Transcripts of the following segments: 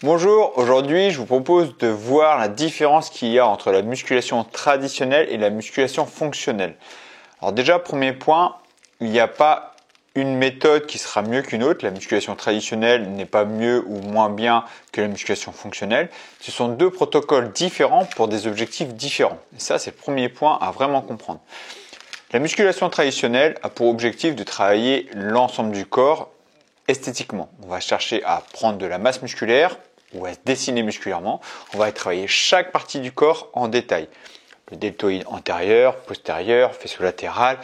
Bonjour, aujourd'hui je vous propose de voir la différence qu'il y a entre la musculation traditionnelle et la musculation fonctionnelle. Alors déjà, premier point, il n'y a pas une méthode qui sera mieux qu'une autre. La musculation traditionnelle n'est pas mieux ou moins bien que la musculation fonctionnelle. Ce sont deux protocoles différents pour des objectifs différents. Et ça, c'est le premier point à vraiment comprendre. La musculation traditionnelle a pour objectif de travailler l'ensemble du corps esthétiquement. On va chercher à prendre de la masse musculaire ou à se dessiner musculairement. On va travailler chaque partie du corps en détail. Le deltoïde antérieur, postérieur, faisceau latéral,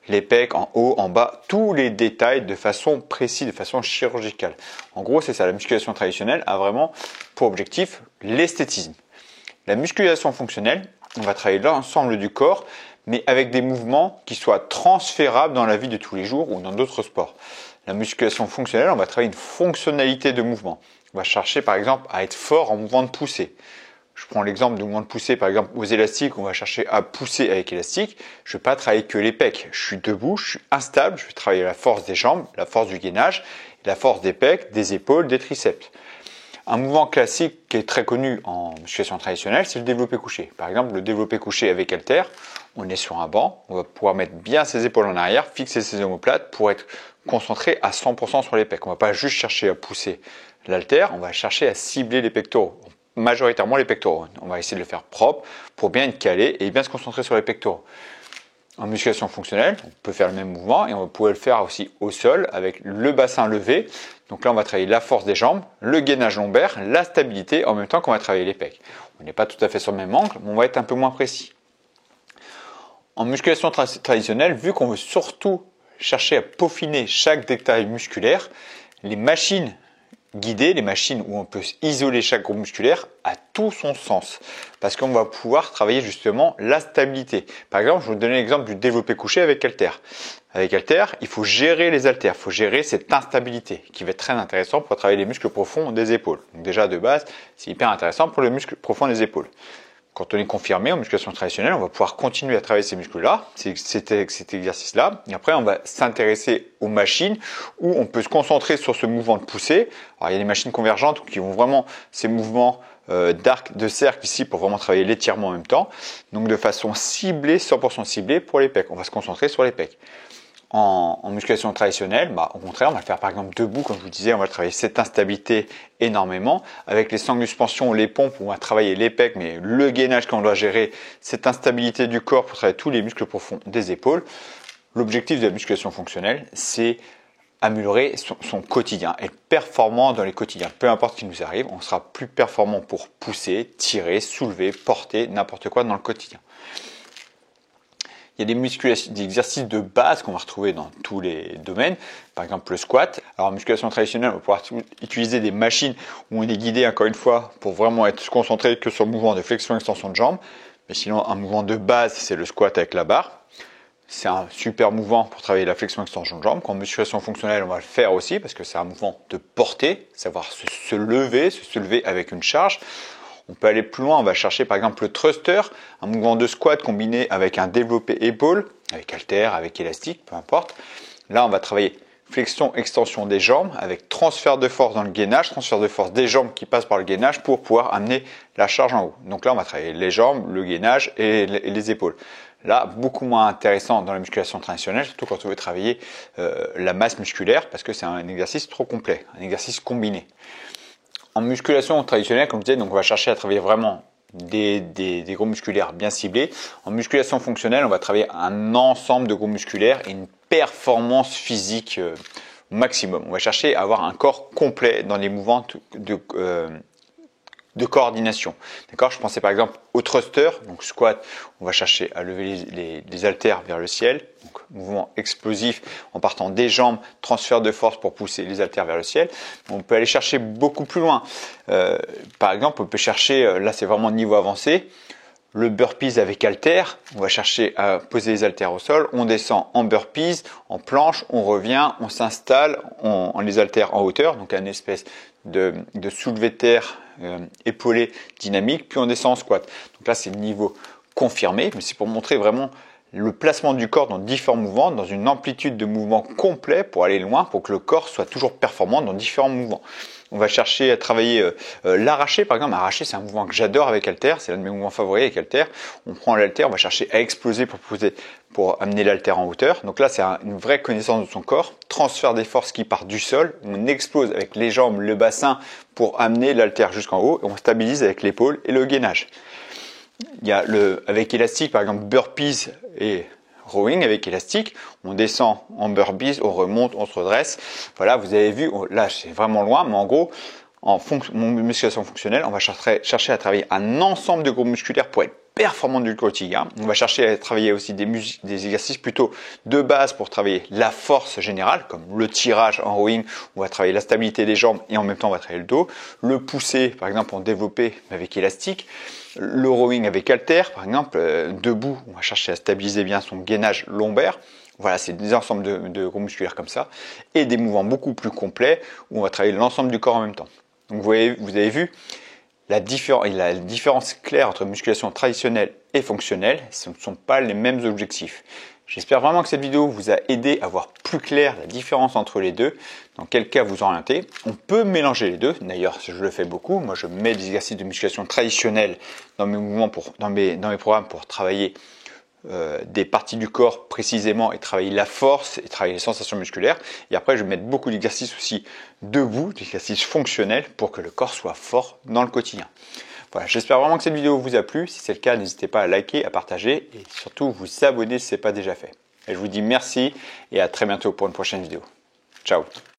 les pecs en haut, en bas, tous les détails de façon précise, de façon chirurgicale. En gros, c'est ça, la musculation traditionnelle a vraiment pour objectif l'esthétisme. La musculation fonctionnelle, on va travailler l'ensemble du corps, mais avec des mouvements qui soient transférables dans la vie de tous les jours ou dans d'autres sports. La musculation fonctionnelle, on va travailler une fonctionnalité de mouvement. On va chercher par exemple à être fort en mouvement de poussée. Je prends l'exemple du mouvement de poussée, par exemple aux élastiques, on va chercher à pousser avec élastique. Je ne vais pas travailler que les pecs. Je suis debout, je suis instable, je vais travailler la force des jambes, la force du gainage, la force des pecs, des épaules, des triceps. Un mouvement classique qui est très connu en musculation traditionnelle, c'est le développé couché. Par exemple, le développé couché avec haltère, on est sur un banc, on va pouvoir mettre bien ses épaules en arrière, fixer ses omoplates pour être concentré à 100% sur les pecs. On ne va pas juste chercher à pousser l'haltère, on va chercher à cibler les pectoraux, majoritairement les pectoraux. On va essayer de le faire propre pour bien être calé et bien se concentrer sur les pectoraux. En musculation fonctionnelle, on peut faire le même mouvement et on peut le faire aussi au sol avec le bassin levé. Donc là, on va travailler la force des jambes, le gainage lombaire, la stabilité en même temps qu'on va travailler les pecs. On n'est pas tout à fait sur le même angle, mais on va être un peu moins précis. En musculation traditionnelle, vu qu'on veut surtout chercher à peaufiner chaque détail musculaire, les machines guidées, les machines où on peut isoler chaque groupe musculaire, a tout son sens. Parce qu'on va pouvoir travailler justement la stabilité. Par exemple, je vais vous donner l'exemple du développé couché avec haltère. Avec haltère, il faut gérer les haltères, il faut gérer cette instabilité qui va être très intéressant pour travailler les muscles profonds des épaules. Donc déjà de base, c'est hyper intéressant pour les muscles profonds des épaules. Quand on est confirmé en musculation traditionnelle, on va pouvoir continuer à travailler ces muscles-là, cet exercice-là. Et après, on va s'intéresser aux machines où on peut se concentrer sur ce mouvement de poussée. Alors, il y a des machines convergentes qui vont vraiment ces mouvements d'arc, de cercle ici pour vraiment travailler l'étirement en même temps. Donc, de façon ciblée, 100% ciblée pour les pecs. On va se concentrer sur les pecs. En musculation traditionnelle, au contraire, on va le faire par exemple debout, comme je vous disais, on va travailler cette instabilité énormément. Avec les sangles de suspension, les pompes, on va travailler les pecs, mais le gainage qu'on doit gérer, cette instabilité du corps pour travailler tous les muscles profonds des épaules. L'objectif de la musculation fonctionnelle, c'est améliorer son quotidien, être performant dans les quotidiens. Peu importe ce qui nous arrive, on sera plus performant pour pousser, tirer, soulever, porter, n'importe quoi dans le quotidien. Il y a des exercices de base qu'on va retrouver dans tous les domaines, par exemple le squat. Alors en musculation traditionnelle, on va pouvoir utiliser des machines où on est guidé encore une fois pour vraiment être concentré que sur le mouvement de flexion-extension de jambes. Mais sinon, un mouvement de base, c'est le squat avec la barre. C'est un super mouvement pour travailler la flexion-extension de jambes. En musculation fonctionnelle, on va le faire aussi parce que c'est un mouvement de portée, savoir se lever avec une charge. On peut aller plus loin, on va chercher par exemple le thruster, un mouvement de squat combiné avec un développé épaule, avec haltère, avec élastique, peu importe. Là, on va travailler flexion, extension des jambes avec transfert de force dans le gainage, transfert de force des jambes qui passent par le gainage pour pouvoir amener la charge en haut. Donc là, on va travailler les jambes, le gainage et les épaules. Là, beaucoup moins intéressant dans la musculation traditionnelle, surtout quand on veut travailler la masse musculaire parce que c'est un exercice trop complet, un exercice combiné. En musculation traditionnelle, comme je disais, donc on va chercher à travailler vraiment des groupes musculaires bien ciblés. En musculation fonctionnelle, on va travailler un ensemble de groupes musculaires et une performance physique maximum. On va chercher à avoir un corps complet dans les mouvements de coordination. D'accord ? Je pensais par exemple au thruster, donc squat, on va chercher à lever les haltères vers le ciel, donc mouvement explosif en partant des jambes, transfert de force pour pousser les haltères vers le ciel. On peut aller chercher beaucoup plus loin. Par exemple, on peut chercher, là c'est vraiment niveau avancé, le burpees avec haltères. On va chercher à poser les haltères au sol, on descend en burpees, en planche, on revient, on s'installe, on les haltères en hauteur, donc une espèce de soulevé de terre épaulé dynamique, puis on descend en squat. Donc là c'est le niveau confirmé, mais c'est pour montrer vraiment le placement du corps dans différents mouvements, dans une amplitude de mouvement complet pour aller loin, pour que le corps soit toujours performant dans différents mouvements. On va chercher à travailler l'arraché, par exemple. Arraché, c'est un mouvement que j'adore avec halter, c'est l'un de mes mouvements favoris avec halter. On prend l'halter, on va chercher à exploser pour amener l'halter en hauteur. Donc là, c'est une vraie connaissance de son corps. Transfert des forces qui partent du sol. On explose avec les jambes, le bassin pour amener l'halter jusqu'en haut. Et on stabilise avec l'épaule et le gainage. Il y a avec élastique, par exemple, burpees et rowing avec élastique. On descend en burpees, on remonte, on se redresse. Voilà, vous avez vu, là c'est vraiment loin, mais en gros, en musculation fonctionnelle, on va chercher à travailler un ensemble de groupes musculaires pour être performant du quotidien. On va chercher à travailler aussi des exercices plutôt de base pour travailler la force générale, comme le tirage en rowing, on va travailler la stabilité des jambes et en même temps on va travailler le dos. Le pousser, par exemple, en développé avec élastique. Le rowing avec halter, par exemple, debout, on va chercher à stabiliser bien son gainage lombaire. Voilà, c'est des ensembles de groupes musculaires comme ça. Et des mouvements beaucoup plus complets où on va travailler l'ensemble du corps en même temps. Donc vous avez vu la différence claire entre musculation traditionnelle et fonctionnelle. Ce ne sont pas les mêmes objectifs. J'espère vraiment que cette vidéo vous a aidé à voir plus clair la différence entre les deux, dans quel cas vous orienter. On peut mélanger les deux, d'ailleurs je le fais beaucoup. Moi je mets des exercices de musculation traditionnelle dans mes mouvements, dans mes programmes pour travailler des parties du corps précisément et travailler la force et travailler les sensations musculaires. Et après je vais mettre beaucoup d'exercices aussi debout, d'exercices fonctionnels pour que le corps soit fort dans le quotidien. Voilà, j'espère vraiment que cette vidéo vous a plu. Si c'est le cas, n'hésitez pas à liker, à partager et surtout vous abonner si ce n'est pas déjà fait. Et je vous dis merci et à très bientôt pour une prochaine vidéo. Ciao.